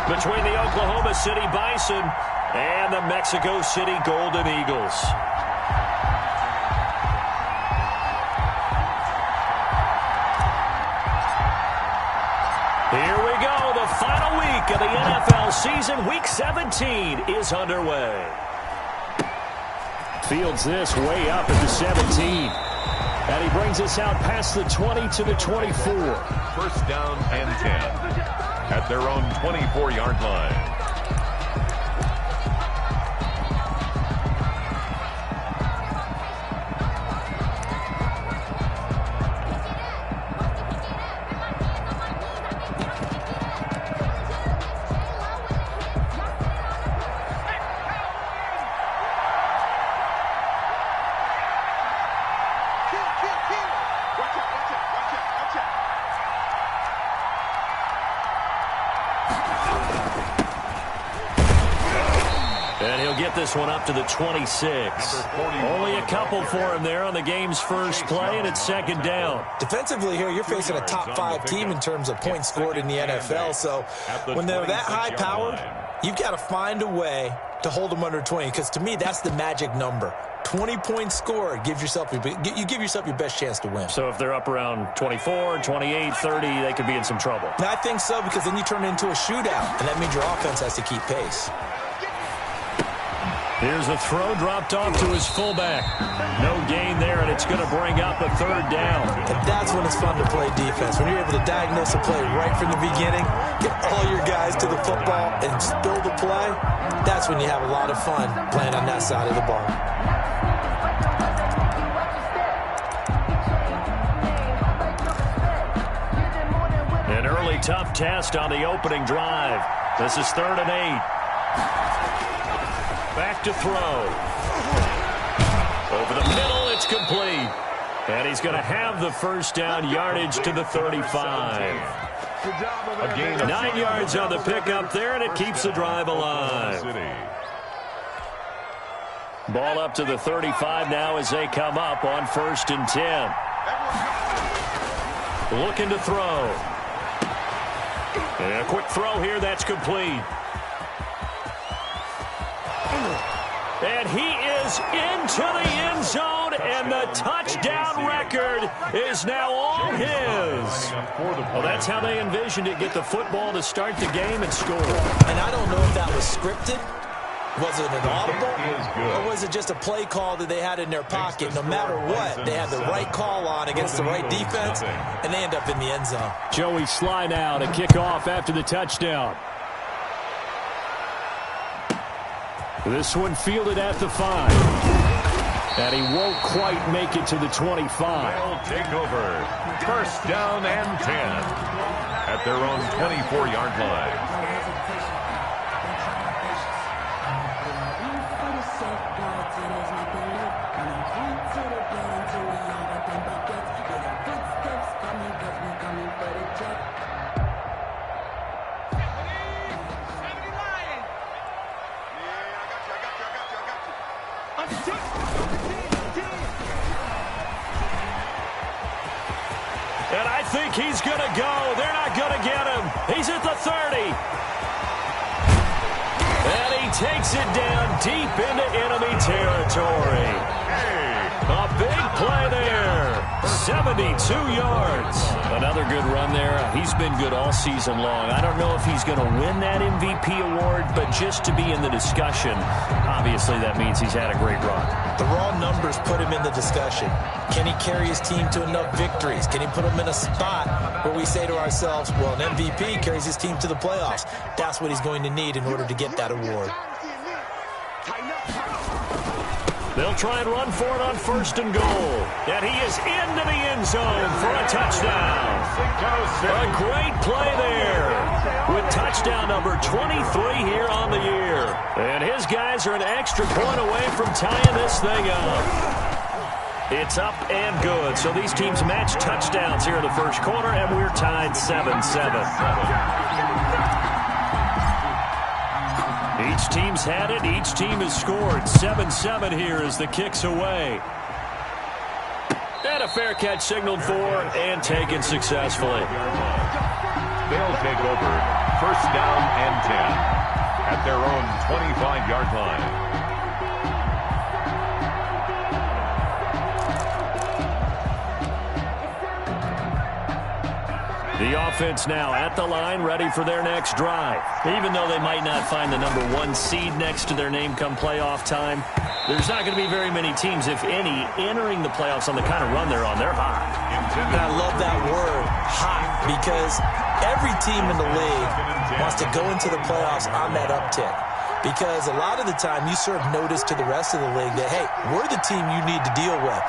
between the Oklahoma City Bison and the Mexico City Golden Eagles. Here we go. The final week of the NFL season. Week 17 is underway. Fields this way up at the 17. And he brings us out past the 20 to the 24. First down and 10 at their own 24-yard line. This one up to the 26. Only a couple for him there on the game's first play, and it's second down. Defensively here, you're facing a top-5 team in terms of points scored in the NFL, so when they're that high-powered, you've got to find a way to hold them under 20, because to me, that's the magic number. 20 points scored, you give yourself your best chance to win. So if they're up around 24, 28, 30, they could be in some trouble. I think so, because then you turn it into a shootout, and that means your offense has to keep pace. Here's a throw dropped off to his fullback. No gain there, and it's going to bring up a third down. And that's when it's fun to play defense. When you're able to diagnose a play right from the beginning, get all your guys to the football, and spill the play, that's when you have a lot of fun playing on that side of the ball. An early tough test on the opening drive. This is 3rd and 8. Back to throw. Over the middle, it's complete. And he's going to have the first down, yardage to the 35. 9 yards on the pickup there, and it keeps the drive alive. Ball up to the 35 now as they come up on 1st and 10. Looking to throw. And a quick throw here, that's complete. And he is into the end zone, and the touchdown record is now all his. Well, that's how they envisioned it, get the football to start the game and score. And I don't know if that was scripted. Was it an audible? Or was it just a play call that they had in their pocket? No matter what, they had the right call on against the right defense, and they end up in the end zone. Joey Sly now to kick off after the touchdown. This one fielded at the 5. And he won't quite make it to the 25. They'll take over. First down and 10 at their own 24-yard line. And I think he's going to go. They're not going to get him. He's at the 30. And he takes it down deep into enemy territory. A big play there. 72 yards. Another good run there. He's been good all season long. I don't know if he's going to win that MVP award, but just to be in the discussion, obviously that means he's had a great run. The raw numbers put him in the discussion. Can he carry his team to enough victories? Can he put them in a spot where we say to ourselves, well, an MVP carries his team to the playoffs. That's what he's going to need in order to get that award. They'll try and run for it on 1st and goal. And he is into the end zone for a touchdown. A great play there with touchdown number 23 here on the year. And his guys are an extra point away from tying this thing up. It's up and good. So these teams match touchdowns here in the first quarter, and we're tied 7-7. Each team's had it. Each team has scored. 7-7 here as the kick's away. And a fair catch signaled for and taken successfully. They'll take over. First down and 10 their own 25-yard line. The offense now at the line, ready for their next drive. Even though they might not find the number 1 seed next to their name come playoff time, there's not going to be very many teams, if any, entering the playoffs on the kind of run they're on. They're hot. And I love that word, hot, because every team in the league wants to go into the playoffs on that uptick. Because a lot of the time you serve notice to the rest of the league that, hey, we're the team you need to deal with.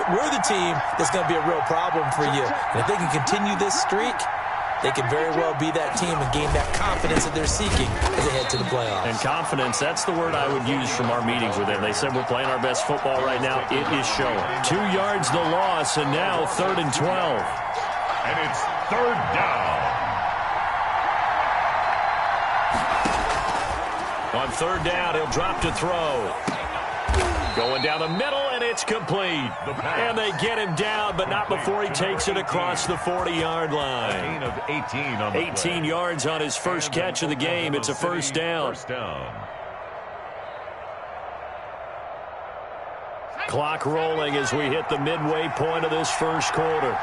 We're the team that's going to be a real problem for you. And if they can continue this streak, they can very well be that team and gain that confidence that they're seeking as they head to the playoffs. And confidence, that's the word I would use from our meetings with them. They said we're playing our best football right now. It is showing. 2 yards the loss, and now 3rd and 12. And it's 3rd down. On 3rd down, he'll drop to throw. Going down the middle, and it's complete. And they get him down, but not before he takes it across the 40-yard line. A gain of 18 on the 18 play. yards on his first catch of the game. It's a 1st down. Clock rolling as we hit the midway point of this first quarter.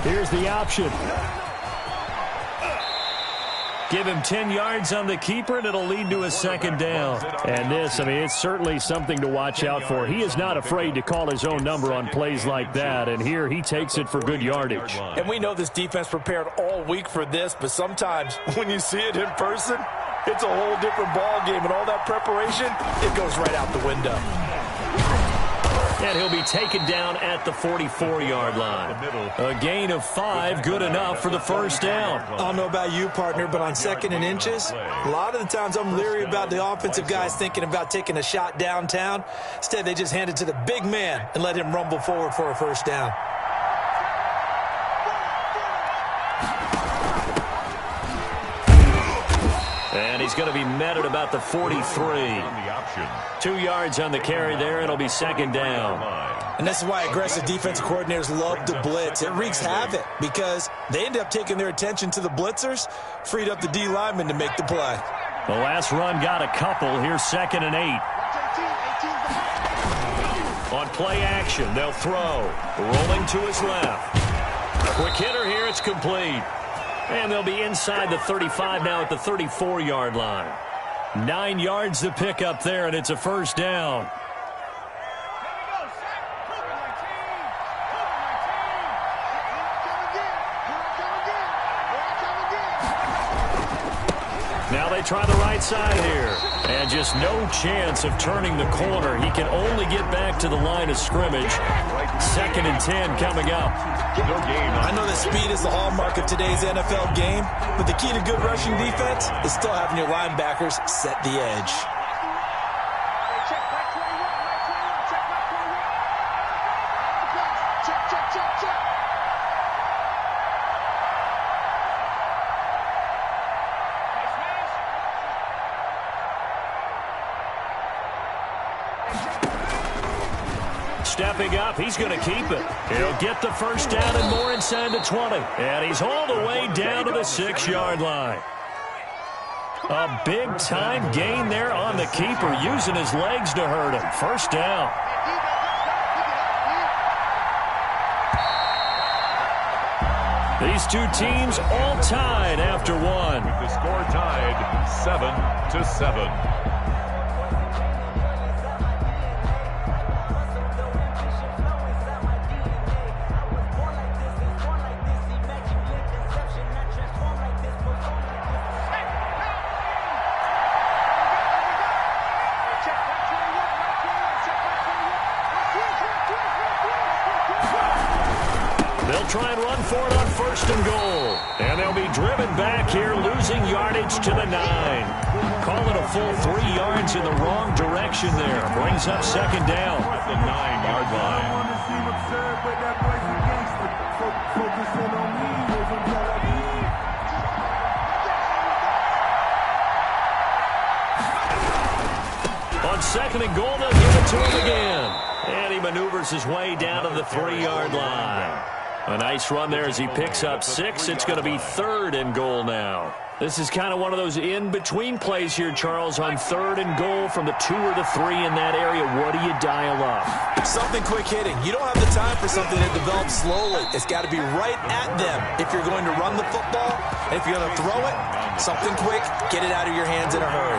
Here's the option. Give him 10 yards on the keeper, and it'll lead to a 2nd down. And this, I mean, it's certainly something to watch out for. He is not afraid to call his own number on plays like that, and here he takes it for good yardage. And we know this defense prepared all week for this, but sometimes when you see it in person, it's a whole different ball game, and all that preparation, it goes right out the window. And he'll be taken down at the 44-yard line. A gain of 5, good enough for the 1st down. I don't know about you, partner, but on 2nd and inches, a lot of the times I'm leery about the offensive guys thinking about taking a shot downtown. Instead, they just hand it to the big man and let him rumble forward for a 1st down. And he's going to be met at about the 43. 2 yards on the carry there, and it'll be 2nd down. And this is why aggressive defensive coordinators love to blitz. It wreaks havoc because they end up taking their attention to the blitzers, freed up the D lineman to make the play. The last run got a couple. Here's 2nd and 8. On play action, they'll throw. Rolling to his left. Quick hitter here, it's complete. And they'll be inside the 35 now at the 34-yard line. 9 yards to pick up there, and it's a 1st down. Now they try the right side here. And just no chance of turning the corner. He can only get back to the line of scrimmage. 2nd and 10 coming up. I know that speed is the hallmark of today's NFL game, but the key to good rushing defense is still having your linebackers set the edge. Stepping up, he's going to keep it. He'll get the 1st down and more inside the 20. And he's all the way down to the 6-yard line. A big-time gain there on the keeper, using his legs to hurt him. 1st down. These two teams all tied after one. With the score tied 7-7. Try and run for it on 1st and goal. And they'll be driven back here, losing yardage to the 9. Call it a full 3 yards in the wrong direction there. Brings up 2nd down at the 9-yard line. On 2nd and goal, they'll give it to him again. And he maneuvers his way down to the 3-yard line. A nice run there as he picks up 6. It's going to be 3rd and goal now. This is kind of one of those in-between plays here, Charles, on 3rd and goal from the 2 or the 3 in that area. What do you dial up? Something quick hitting. You don't have the time for something that develops slowly. It's got to be right at them if you're going to run the football. And if you're going to throw it, something quick, get it out of your hands in a hurry.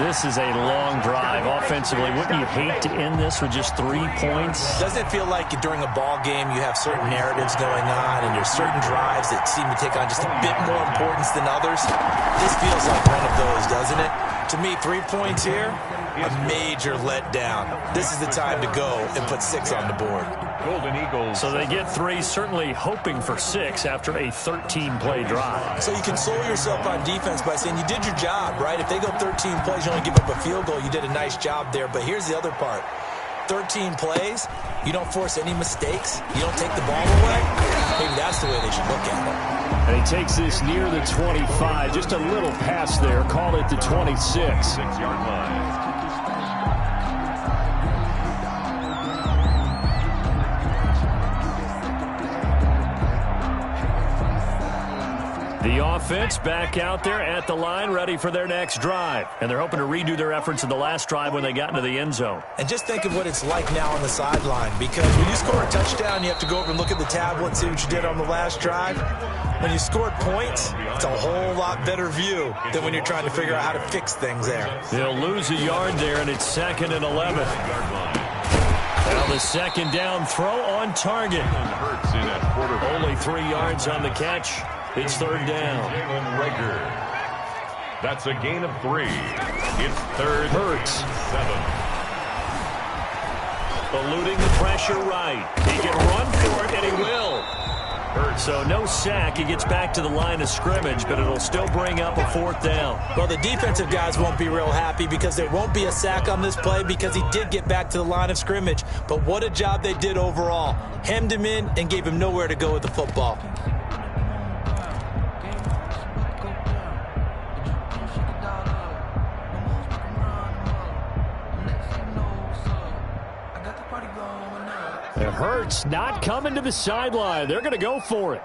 This is a long drive offensively. Wouldn't you hate to end this with just 3 points? Doesn't it feel like during a ball game you have certain narratives going on and there's certain drives that seem to take on just a bit more importance than others? This feels like one of those, doesn't it? To me, 3 points here, a major letdown. This is the time to go and put 6 on the board. Golden Eagles. So they get 3, certainly hoping for 6 after a 13-play drive. So you console yourself on defense by saying you did your job, right? If they go 13 plays, you only give up a field goal, you did a nice job there. But here's the other part. 13 plays, you don't force any mistakes, you don't take the ball away. Maybe that's the way they should look at it. And he takes this near the 25. Just a little pass there. Call it the 26. 6-yard line. The offense back out there at the line, ready for their next drive. And they're hoping to redo their efforts in the last drive when they got into the end zone. And just think of what it's like now on the sideline, because when you score a touchdown, you have to go over and look at the tablet and see what you did on the last drive. When you scored points, it's a whole lot better view than when you're trying to figure out how to fix things there. They'll lose a yard there, and it's 2nd and 11. Now the second down throw on target. Only 3 yards on the catch. It's 3rd down. Jalen Rager. That's a gain of 3. It's 3rd. Hurts. 7. Eluding the pressure right. He can run for it, and he will. So no sack. He gets back to the line of scrimmage, but it'll still bring up a 4th down. Well, the defensive guys won't be real happy because there won't be a sack on this play because he did get back to the line of scrimmage. But what a job they did overall. Hemmed him in and gave him nowhere to go with the football. It hurts, not coming to the sideline. They're going to go for it.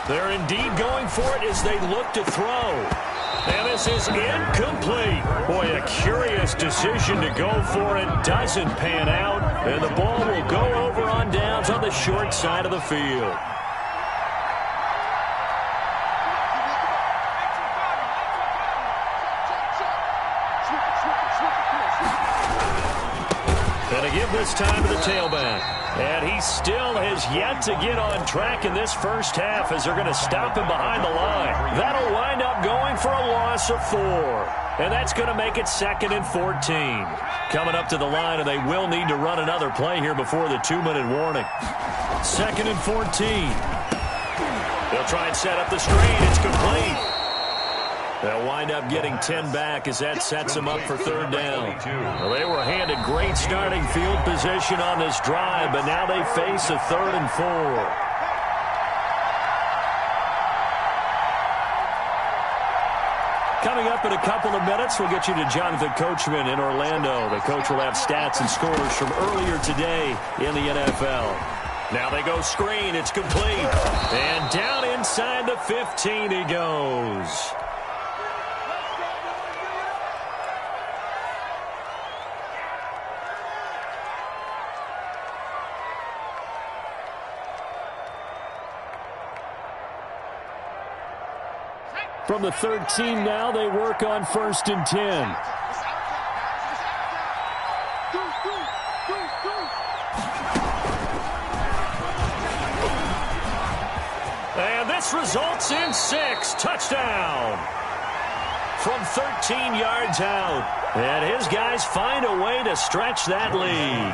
They're indeed going for it as they look to throw. And this is incomplete. Boy, a curious decision to go for it. Doesn't pan out. And the ball will go over on downs on the short side of the field. And to give this time to the tailback. And he still has yet to get on track in this first half as they're going to stop him behind the line. That'll wind up going for a loss of 4. And that's going to make it 2nd and 14. Coming up to the line, and they will need to run another play here before the 2-minute warning. 2nd and 14. They'll try and set up the screen. It's complete. They'll wind up getting 10 back as that sets them up for 3rd down. Well, they were handed great starting field position on this drive, but now they face a 3rd and 4. Coming up in a couple of minutes, we'll get you to Jonathan Coachman in Orlando. The coach will have stats and scores from earlier today in the NFL. Now they go screen. It's complete. And down inside the 15 he goes. From the 13 now, they work on 1st and 10. And this results in 6. Touchdown. From 13 yards out. And his guys find a way to stretch that lead.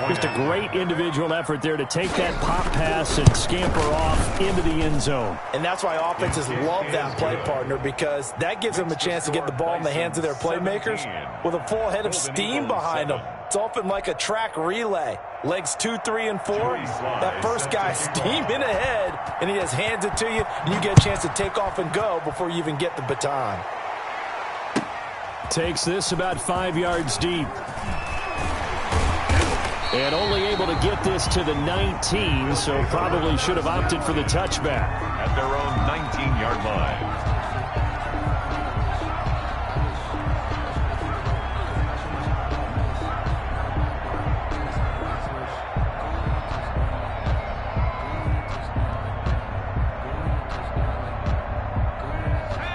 Just a great individual effort there to take that pop pass and scamper off into the end zone. And that's why offenses love that play partner, because that gives them a chance to get the ball in the hands of their playmakers with a full head of steam behind them. It's often like a track relay. Legs 2, 3, and 4. That first guy steaming ahead, and he just hands it to you, and you get a chance to take off and go before you even get the baton. Takes this about 5 yards deep. And only able to get this to the 19, so probably should have opted for the touchback. At their own 19-yard line.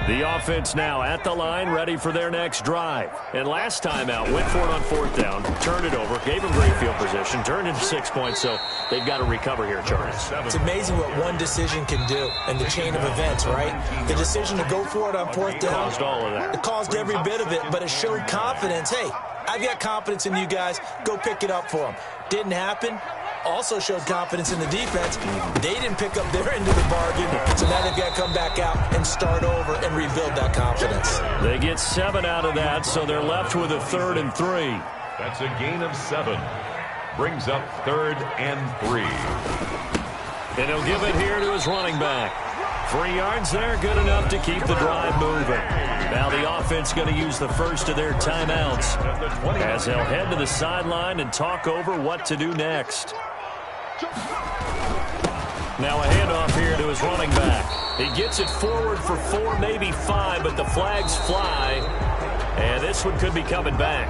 The offense now at the line, ready for their next drive. And last time out, went for it on fourth down, turned it over, gave them great field position, turned into 6 points, so they've got to recover here, Charles. It's amazing what one decision can do in the chain of events, right? The decision to go for it on fourth down. Caused all of that. It caused every bit of it, but it showed confidence. Hey, I've got confidence in you guys. Go pick it up for them. Didn't happen. Also showed confidence in the defense. They didn't pick up their end of the bargain, so now they've got to come back out and start over and rebuild that confidence. They get 7 out of that, so they're left with a 3rd and 3. That's a gain of 7. Brings up 3rd and 3. And he'll give it here to his running back. 3 yards there, good enough to keep the drive moving. Now the offense going to use the first of their timeouts as they'll head to the sideline and talk over what to do next. Now a handoff here to his running back. He gets it forward for 4, maybe 5, but the flags fly. And this one could be coming back.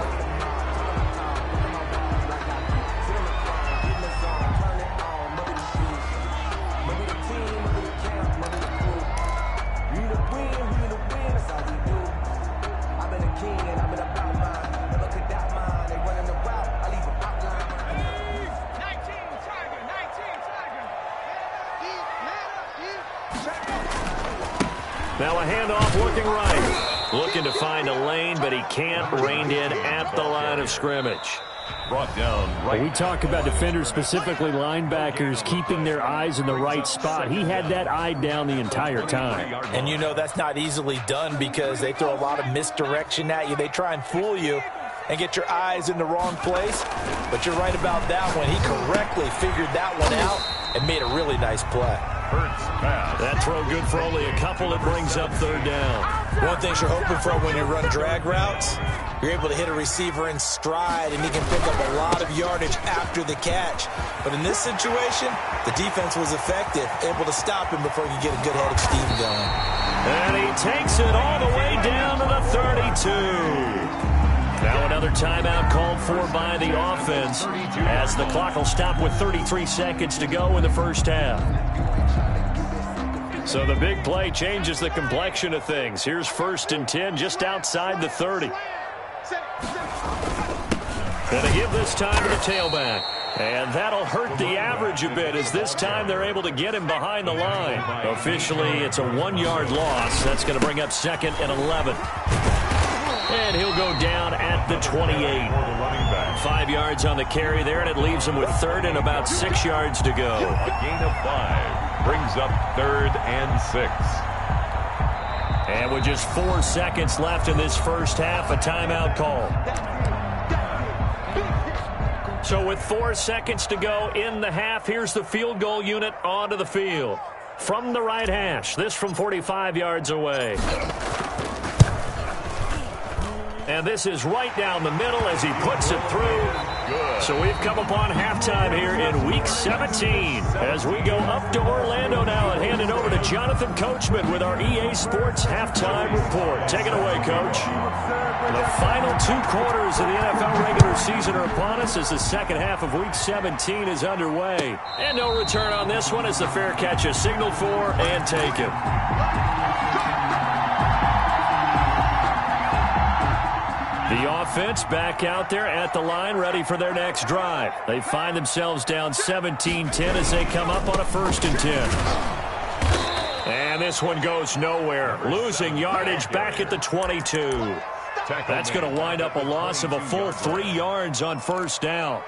Now a handoff working right. Looking to find a lane, but he can't. Reined in at the line of scrimmage. Brought down right. We talk about defenders, specifically linebackers, keeping their eyes in the right spot. He had that eye down the entire time. And you know that's not easily done because they throw a lot of misdirection at you. They try and fool you and get your eyes in the wrong place. But you're right about that one. He correctly figured that one out and made a really nice play. That throw good for only a couple. It brings up 3rd down. One thing you're hoping for when you run drag routes, you're able to hit a receiver in stride, and he can pick up a lot of yardage after the catch. But in this situation, the defense was effective, able to stop him before he could get a good head of steam going. And he takes it all the way down to the 32. Now another timeout called for by the offense as the clock will stop with 33 seconds to go in the first half. So the big play changes the complexion of things. Here's 1st and 10 just outside the 30. And they give this time to the tailback. And that'll hurt the average a bit as this time they're able to get him behind the line. Officially, it's a 1-yard loss. That's going to bring up 2nd and 11. And he'll go down at the 28. 5 yards on the carry there, and it leaves him with 3rd and about 6 yards to go. A gain of 5 brings up 3rd and 6. And with just 4 seconds left in this first half, a timeout call. So with 4 seconds to go in the half, here's the field goal unit onto the field. From the right hash, this from 45 yards away. And this is right down the middle as he puts it through. Good. So we've come upon halftime here in Week 17 as we go up to Orlando now and hand it over to Jonathan Coachman with our EA Sports Halftime Report. Take it away, Coach. The final 2 quarters of the NFL regular season are upon us as the second half of Week 17 is underway. And no return on this one as the fair catch is signaled for and taken. The offense back out there at the line, ready for their next drive. They find themselves down 17-10 as they come up on a 1st and 10. And this one goes nowhere. Losing yardage back at the 22. That's going to wind up a loss of a full 3 yards on 1st down.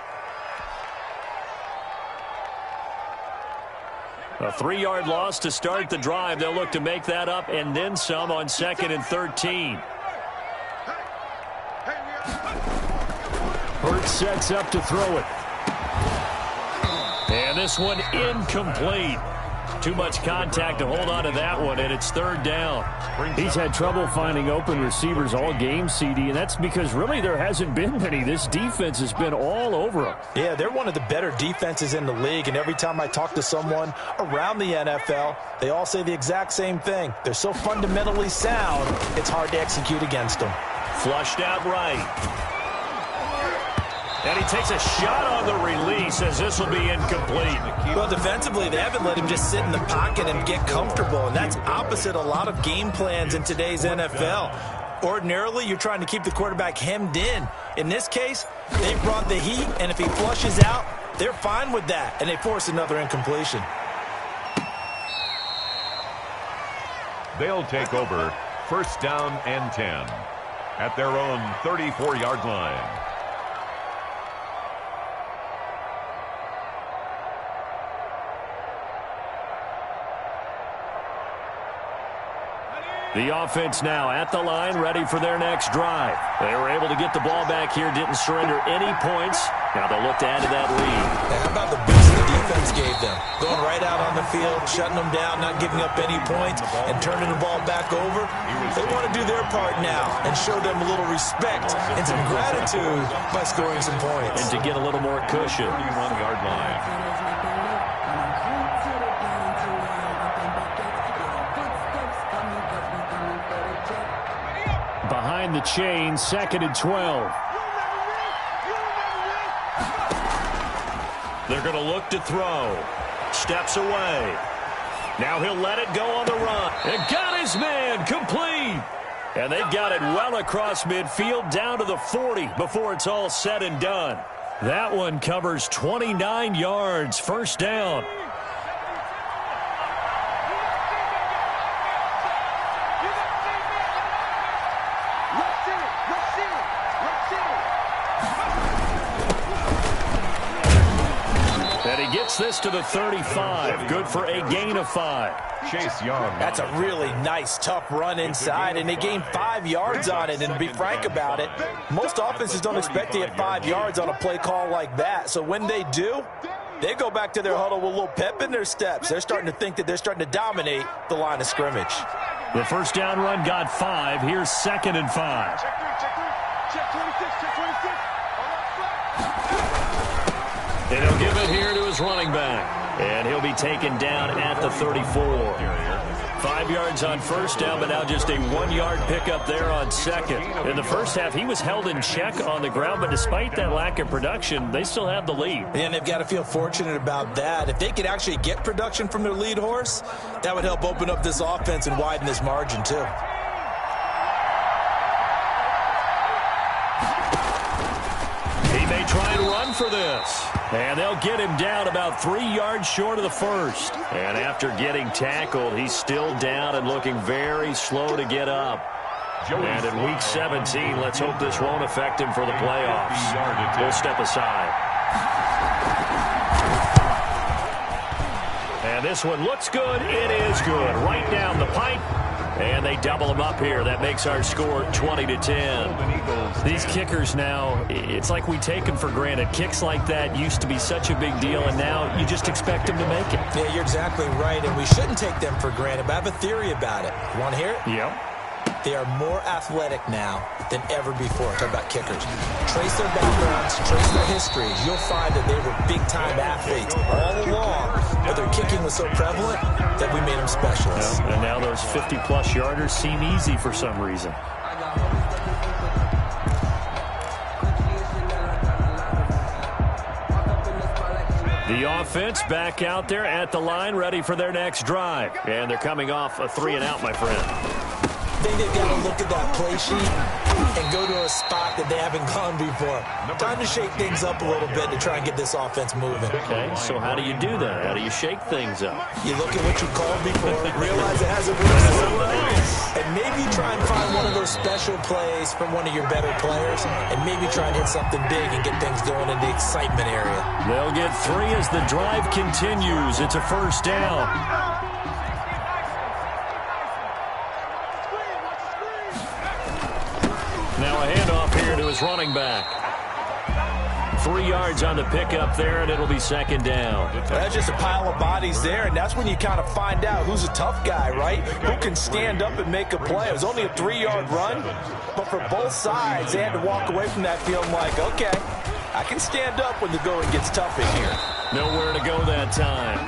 A 3-yard loss to start the drive. They'll look to make that up and then some on 2nd and 13. Hurts sets up to throw it. And this one incomplete. Too much contact to hold on to that one, and it's third down. He's had trouble finding open receivers all game, CD, and that's because really there hasn't been many. This defense has been all over him. Yeah, they're one of the better defenses in the league, and every time I talk to someone around the NFL, they all say the exact same thing. They're so fundamentally sound, it's hard to execute against them. Flushed out right. And he takes a shot on the release as this will be incomplete. Well, defensively, they haven't let him just sit in the pocket and get comfortable, and that's opposite a lot of game plans in today's NFL. Ordinarily, you're trying to keep the quarterback hemmed in. In this case, they brought the heat, and if he flushes out, they're fine with that, and they force another incompletion. They'll take over first down and 10 at their own 34-yard line. The offense now at the line, ready for their next drive. They were able to get the ball back here, didn't surrender any points. Now they'll look to add to that lead. How about the boost the defense gave them? Going right out on the field, shutting them down, not giving up any points, and turning the ball back over. They want to do their part now and show them a little respect and some gratitude by scoring some points. And to get a little more cushion. 31-yard line. Behind the chain, 2nd and 12. They're going to look to throw. Steps away. Now he'll let it go on the run. And got his man complete. And they've got it well across midfield down to the 40 before it's all said and done. That one covers 29 yards. First down. Gets this to the 35. Good for a gain of 5. Chase Young. That's a really nice, tough run inside, and they gained 5 yards on it. And to be frank about it, most offenses don't expect to get 5 yards on a play call like that. So when they do, they go back to their huddle with a little pep in their steps. They're starting to think that they're starting to dominate the line of scrimmage. The first down run got 5. Here's 2nd and 5. And he'll give it here to his running back. And he'll be taken down at the 34. 5 yards on first down, but now just a 1-yard pickup there on second. In the first half, he was held in check on the ground, but despite that lack of production, they still have the lead. And they've got to feel fortunate about that. If they could actually get production from their lead horse, that would help open up this offense and widen this margin too. He may try and run for this. And they'll get him down about 3 yards short of the first. And after getting tackled, he's still down and looking very slow to get up. And in Week 17, let's hope this won't affect him for the playoffs. We'll step aside. And this one looks good. It is good. Right down the pipe. And they double them up here. That makes our score 20-10. These kickers now, it's like we take them for granted. Kicks like that used to be such a big deal, and now you just expect them to make it. Yeah, you're exactly right, and we shouldn't take them for granted, but I have a theory about it. You want to hear it? Yep. They are more athletic now than ever before. Talk about kickers. Trace their backgrounds, trace their histories. You'll find that they were big-time athletes all along, but their kicking was so prevalent that we made them specialists. And now those 50-plus yarders seem easy for some reason. The offense back out there at the line, ready for their next drive. And they're coming off a 3-and-out, my friend. I think they've got to look at that play sheet and go to a spot that they haven't gone before. Time to shake things up a little bit to try and get this offense moving. Okay, so how do you do that? How do you shake things up? You look at what you called before, realize it hasn't worked so well, and maybe try and find one of those special plays from one of your better players, and maybe try and hit something big and get things going in the excitement area. They'll get 3 as the drive continues. It's a first down. Now a handoff here to his running back. 3 yards on the pickup there, and it'll be second down. That's just a pile of bodies there, and that's when you kind of find out who's a tough guy, right? Who can stand up and make a play. It was only a 3-yard run, but for both sides, they had to walk away from that feeling like, okay, I can stand up when the going gets tough in here. Nowhere to go that time.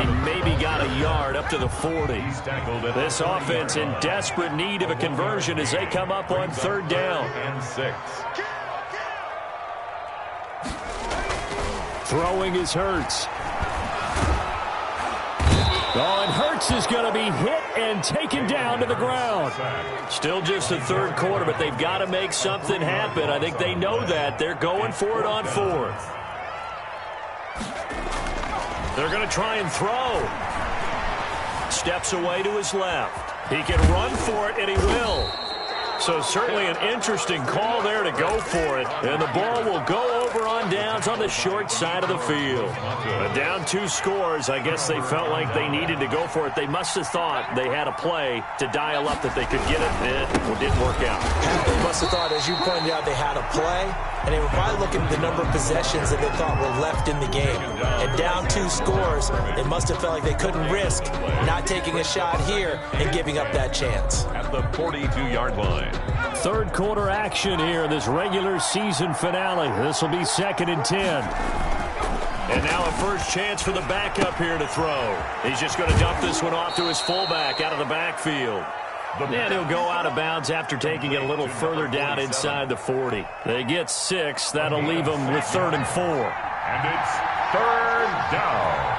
He maybe got a yard up to the 40. This offense in desperate need of a conversion as they come up on third down. And 6. Throwing is Hurts. Oh, and Hurts is going to be hit and taken down to the ground. Still just the third quarter, but they've got to make something happen. I think they know that. They're going for it on fourth. They're going to try and throw. Steps away to his left. He can run for it, and he will. So certainly an interesting call there to go for it. And the ball will go over on downs on the short side of the field. Down 2 scores, I guess they felt like they needed to go for it. They must have thought they had a play to dial up that they could get it, and it didn't work out. They must have thought, as you pointed out, they had a play, and they were probably looking at the number of possessions that they thought were left in the game. And down 2 scores, they must have felt like they couldn't risk not taking a shot here and giving up that chance. At the 42-yard line. Third quarter action here in this regular season finale. This will be 2nd and 10. And now a first chance for the backup here to throw. He's just going to dump this one off to his fullback out of the backfield. And he'll go out of bounds after taking it a little further down inside the 40. They get 6. That'll leave them with 3rd and 4. And it's 3rd down.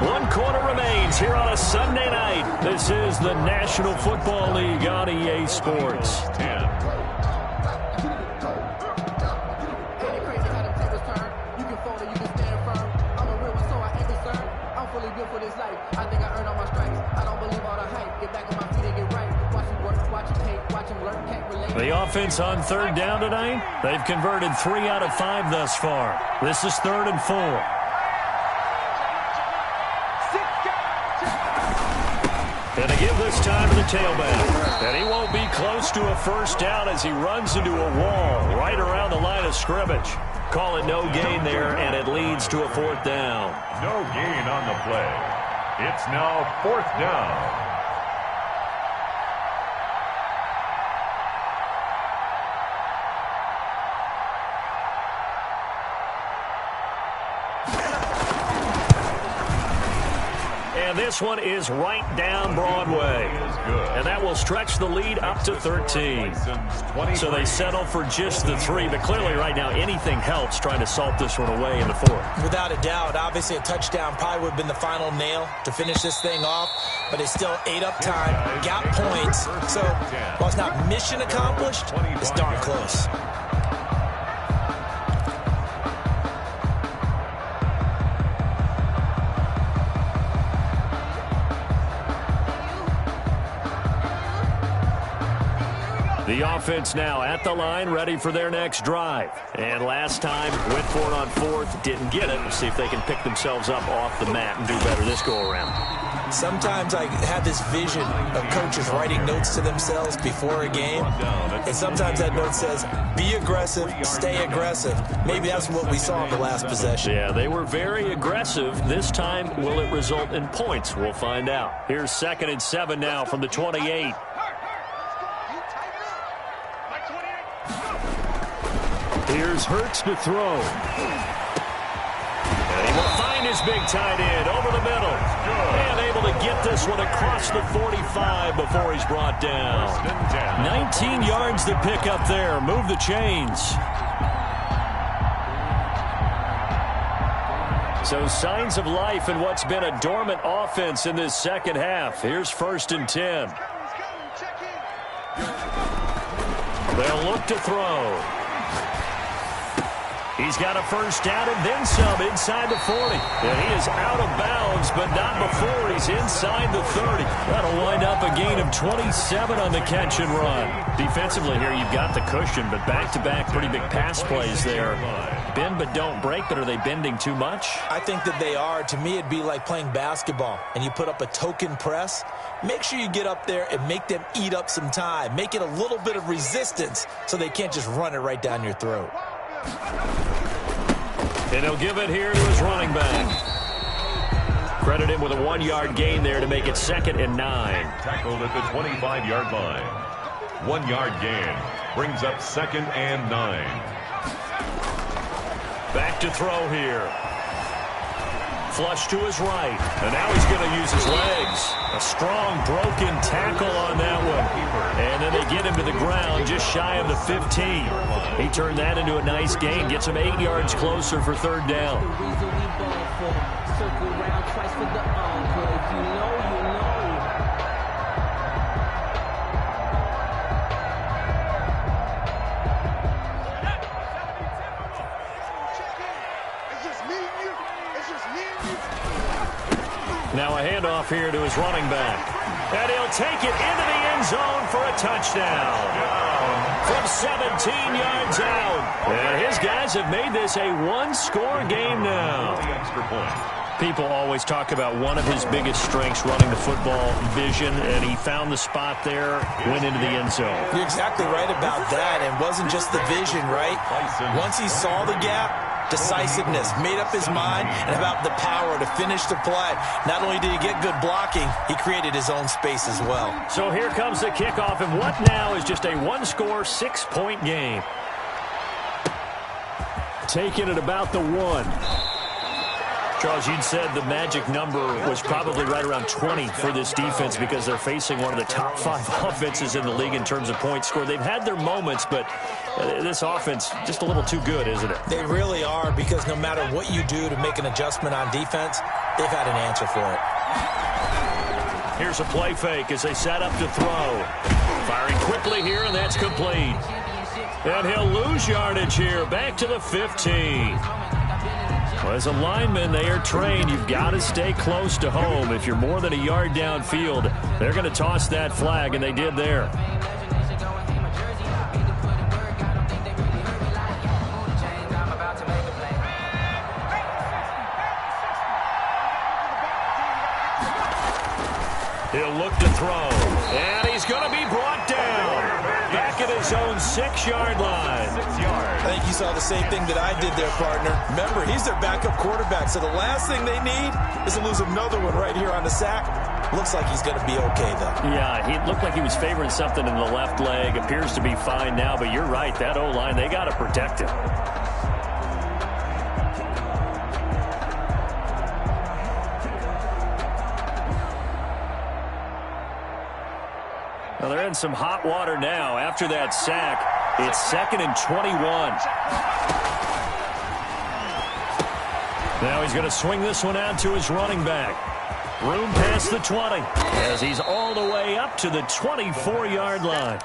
One quarter remains here on a Sunday night. This is the National Football League on EA Sports. 10. The offense on 3rd down tonight, they've converted 3 out of 5 thus far. This is 3rd and 4. And they give this time to the tailback. And he won't be close to a first down as he runs into a wall right around the line of scrimmage. Call it no gain there, and it leads to a 4th down. No gain on the play. It's now 4th down. And this one is right down Broadway. And that will stretch the lead up to 13. So they settle for just the 3. But clearly right now anything helps trying to salt this one away in the 4th. Without a doubt, obviously a touchdown probably would have been the final nail to finish this thing off. But they still ate up time, got points. So while it's not mission accomplished, it's darn close. The offense now at the line, ready for their next drive. And last time, went for it on 4th, didn't get it. We'll see if they can pick themselves up off the mat and do better this go-around. Sometimes I have this vision of coaches writing notes to themselves before a game. And sometimes that note says, be aggressive, stay aggressive. Maybe that's what we saw in the last possession. Yeah, they were very aggressive. This time, will it result in points? We'll find out. Here's 2nd and 7 now from the 28. Here's Hurts to throw. And he will find his big tight end over the middle. And able to get this one across the 45 before he's brought down. 19 yards to pick up there. Move the chains. So signs of life in what's been a dormant offense in this second half. Here's 1st and 10. They'll look to throw. He's got a first down and then some inside the 40. And he is out of bounds, but not before he's inside the 30. That'll wind up a gain of 27 on the catch and run. Defensively here, you've got the cushion, but back-to-back pretty big pass plays there. Bend but don't break, but are they bending too much? I think that they are. To me, it'd be like playing basketball, and you put up a token press. Make sure you get up there and make them eat up some time. Make it a little bit of resistance so they can't just run it right down your throat. And he'll give it here to his running back. Credit him with a 1-yard gain there to make it 2nd and 9. Tackled at the 25-yard line. 1-yard gain brings up 2nd and 9. Back to throw here. Flush to his right. And now he's going to use his legs. A strong broken tackle on that one. And then they get him to the ground just shy of the 15. He turned that into a nice gain. Gets him 8 yards closer for 3rd down. Now a handoff here to his running back. And he'll take it into the end zone for a touchdown. From 17 yards out. And his guys have made this a 1-score game now. Extra point. People always talk about one of his biggest strengths, running the football, vision, and he found the spot there, went into the end zone. You're exactly right about that. And it wasn't just the vision, right? Once he saw the gap, decisiveness, made up his mind, and about the power to finish the play. Not only did he get good blocking, he created his own space as well. So here comes the kickoff, and what now is just a 1-score, 6-point game. Taking it about the 1. Charles, you'd said the magic number was probably right around 20 for this defense because they're facing one of the top 5 offenses in the league in terms of points scored. They've had their moments, but this offense just a little too good, isn't it? They really are, because no matter what you do to make an adjustment on defense, they've had an answer for it. Here's a play fake as they set up to throw. Firing quickly here, and that's complete. And he'll lose yardage here, back to the 15. Well, as a lineman, they are trained. You've got to stay close to home. If you're more than a yard downfield, they're going to toss that flag, and they did there. He'll look to throw, and he's going to be brought down. Back at his own 6-yard line. 6 yards. I think you saw the same thing that I did there, partner. Remember, he's their backup quarterback, so the last thing they need is to lose another one right here on the sack. Looks like he's going to be okay, though. Yeah, he looked like he was favoring something in the left leg. Appears to be fine now, but you're right. That O-line, they got to protect him. Well, they're in some hot water now. After that sack, it's 2nd and 21. Now he's going to swing this one out to his running back. Room past the 20 as he's all the way up to the 24-yard line.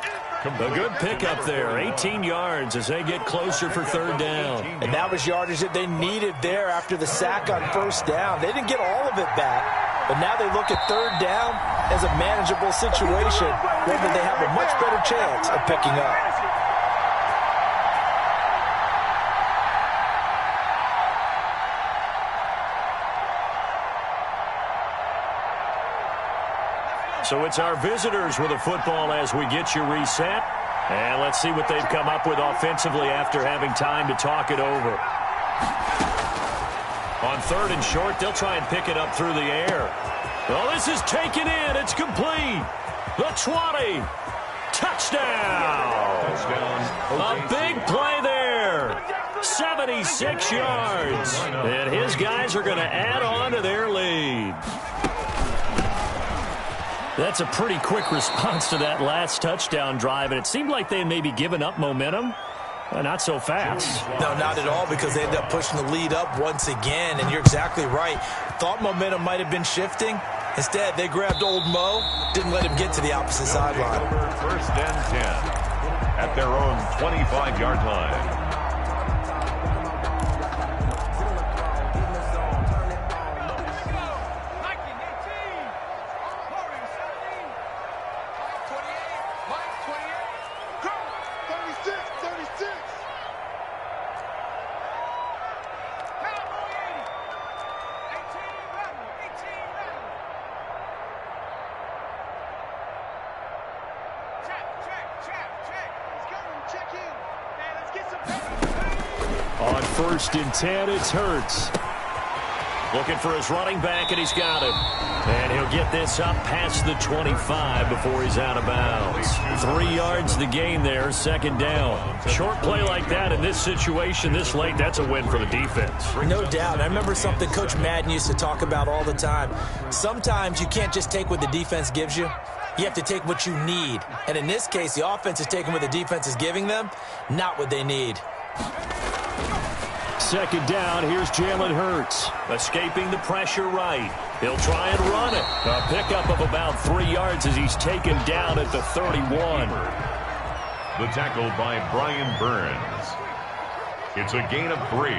A good pickup there, 18 yards as they get closer for 3rd down. And that was yardage that they needed there after the sack on 1st down. They didn't get all of it back, but now they look at 3rd down as a manageable situation, one that they have a much better chance of picking up. So it's our visitors with the football as we get you reset. And let's see what they've come up with offensively after having time to talk it over. On 3rd and short, they'll try and pick it up through the air. Well, this is taken in. It's complete. The 20. Touchdown. A big play there. 76 yards. And his guys are going to add on to their lead. That's a pretty quick response to that last touchdown drive, and it seemed like they had maybe given up momentum. Not so fast. No, not at all, because they ended up pushing the lead up once again, and you're exactly right. Thought momentum might have been shifting. Instead, they grabbed old Mo, didn't let him get to the opposite sideline. 1st and 10 at their own 25-yard line. On 1st and 10, it's Hurts. Looking for his running back, and he's got him. And he'll get this up past the 25 before he's out of bounds. 3 yards the gain there, 2nd down. Short play like that in this situation this late, that's a win for the defense. No doubt. I remember something Coach Madden used to talk about all the time. Sometimes you can't just take what the defense gives you. You have to take what you need. And in this case, the offense is taking what the defense is giving them, not what they need. 2nd down, here's Jalen Hurts. Escaping the pressure right. He'll try and run it. A pickup of about 3 yards as he's taken down at the 31. The tackle by Brian Burns. It's a gain of 3.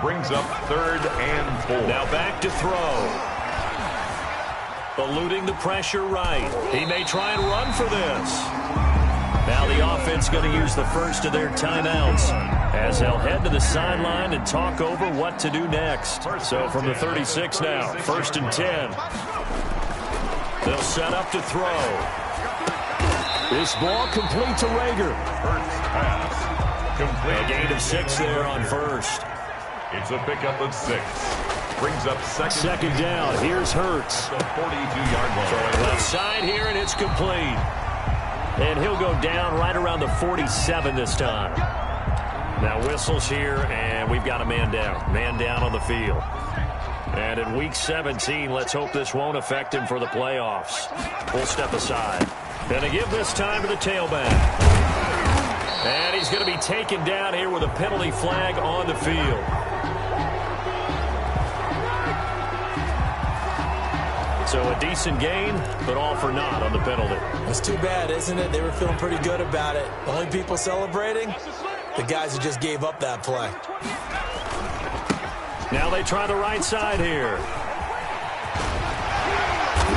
Brings up 3rd and 4. Now back to throw. Eluding the pressure right. He may try and run for this. Now the offense going to use the first of their timeouts as they'll head to the sideline and talk over what to do next. So from the 36 now, 1st and 10. They'll set up to throw. This ball complete to Rager. First pass. Complete. A gain of 6 there on 1st. It's a pickup of 6. Brings up 2nd down. Here's Hurts. The 42-yard line. Throwing left side here, and it's complete. And he'll go down right around the 47 this time. Now whistles here, and we've got a man down. Man down on the field. And in Week 17, let's hope this won't affect him for the playoffs. We'll step aside. Gonna give this time to the tailback. And he's going to be taken down here with a penalty flag on the field. So a decent gain, but all for naught on the penalty. It's too bad, isn't it? They were feeling pretty good about it. The only people celebrating, the guys who just gave up that play. Now they try the right side here.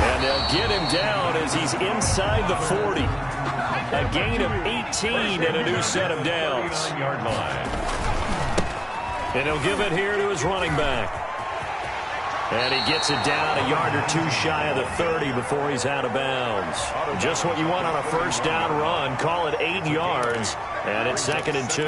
And they'll get him down as he's inside the 40. A gain of 18 and a new set of downs. And he'll give it here to his running back. And he gets it down a yard or 2 shy of the 30 before he's out of bounds. Just what you want on a 1st down run. Call it 8 yards. And it's 2nd and 2.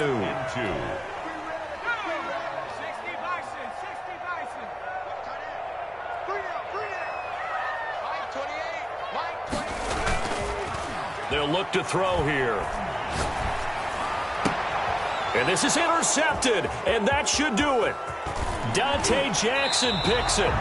They'll look to throw here. And this is intercepted, and that should do it. Dante Jackson picks it.